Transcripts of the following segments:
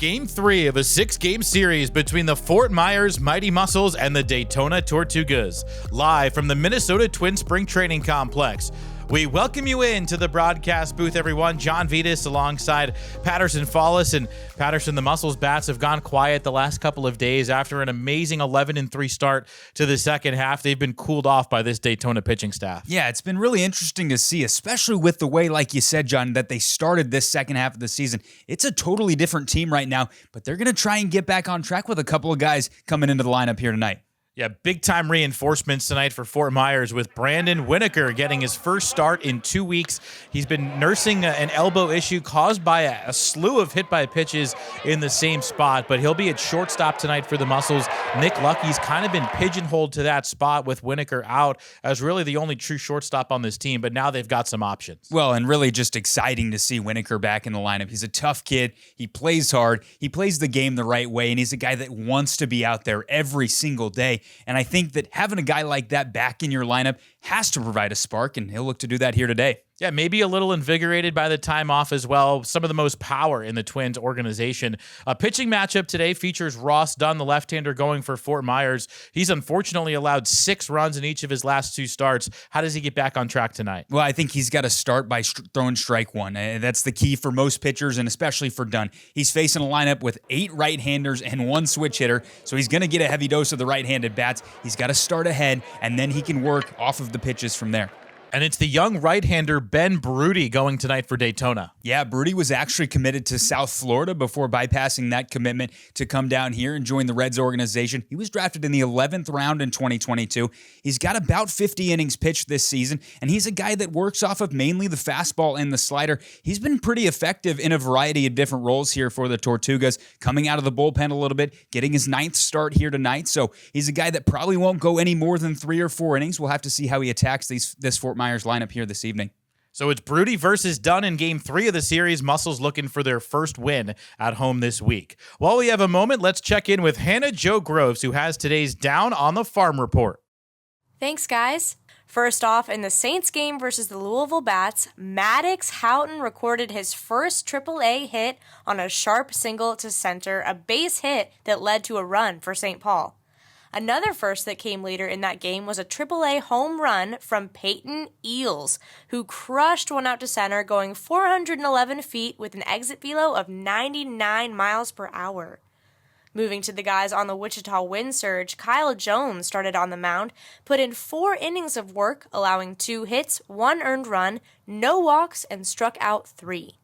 Game 3 of a 6-game series between the Fort Myers Mighty Mussels and the Daytona Tortugas, live from the Minnesota Twin Spring Training Complex. We welcome you into the broadcast booth, everyone. John Vitas alongside Patterson Follis. And Patterson, the Mussels bats have gone quiet the last couple of days after an amazing 11-3 start to the second half. They've been cooled off by this Daytona pitching staff. Yeah, it's been really interesting to see, especially with the way, like you said, John, that they started this second half of the season. It's a totally different team right now, but they're going to try and get back on track with a couple of guys coming into the lineup here tonight. Yeah, big-time reinforcements tonight for Fort Myers with Brandon Winokur getting his first start in 2 weeks. He's been nursing an elbow issue caused by a slew of hit-by-pitches in the same spot, but he'll be at shortstop tonight for the Mussels. Nick Lucky's kind of been pigeonholed to that spot with Winokur out as really the only true shortstop on this team, but now they've got some options. Well, and really just exciting to see Winokur back in the lineup. He's a tough kid. He plays hard. He plays the game the right way, and he's a guy that wants to be out there every single day. And I think that having a guy like that back in your lineup has to provide a spark, and he'll look to do that here today. Yeah, maybe a little invigorated by the time off as well. Some of the most power in the Twins organization. A pitching matchup today features Ross Dunn, the left-hander, going for Fort Myers. He's unfortunately allowed 6 runs in each of his last 2 starts. How does he get back on track tonight? Well, I think he's got to start by throwing strike one. That's the key for most pitchers, and especially for Dunn. He's facing a lineup with 8 right-handers and 1 switch hitter, so he's going to get a heavy dose of the right-handed bats. He's got to start ahead, and then he can work off of the pitches from there. And it's the young right-hander Ben Broody going tonight for Daytona. Yeah, Broody was actually committed to South Florida before bypassing that commitment to come down here and join the Reds organization. He was drafted in the 11th round in 2022. He's got about 50 innings pitched this season, and he's a guy that works off of mainly the fastball and the slider. He's been pretty effective in a variety of different roles here for the Tortugas, coming out of the bullpen a little bit, getting his 9th start here tonight. So he's a guy that probably won't go any more than 3 or 4 innings. We'll have to see how he attacks this Fort Myers lineup here this evening. So it's Broody versus Dunn in Game 3 of the series. Mussels looking for their first win at home this week. While we have a moment, let's check in with Hannah Jo Groves, who has today's Down on the Farm report. Thanks, guys. First off, in the Saints game versus the Louisville Bats, Maddox Houghton recorded his first AAA hit on a sharp single to center, a base hit that led to a run for St. Paul. Another first that came later in that game was a AAA home run from Peyton Eales, who crushed one out to center, going 411 feet with an exit velo of 99 miles per hour. Moving to the guys on the Wichita Wind Surge, Kyle Jones started on the mound, put in 4 innings of work, allowing 2 hits, 1 earned run, no walks, and struck out 3.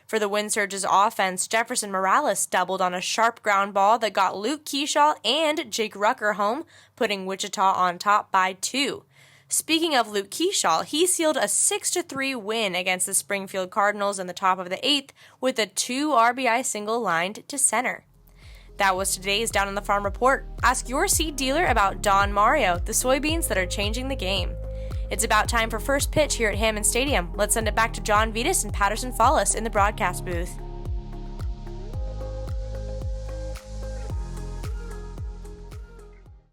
For the Wind Surge's offense, Jefferson Morales doubled on a sharp ground ball that got Luke Keyshaw and Jake Rucker home, putting Wichita on top by 2. Speaking of Luke Keyshaw, he sealed a 6-3 win against the Springfield Cardinals in the top of the 8th with a 2 RBI single lined to center. That was today's Down on the Farm report. Ask your seed dealer about Don Mario, the soybeans that are changing the game. It's about time for first pitch here at Hammond Stadium. Let's send it back to John Vitas and Patterson Follis in the broadcast booth.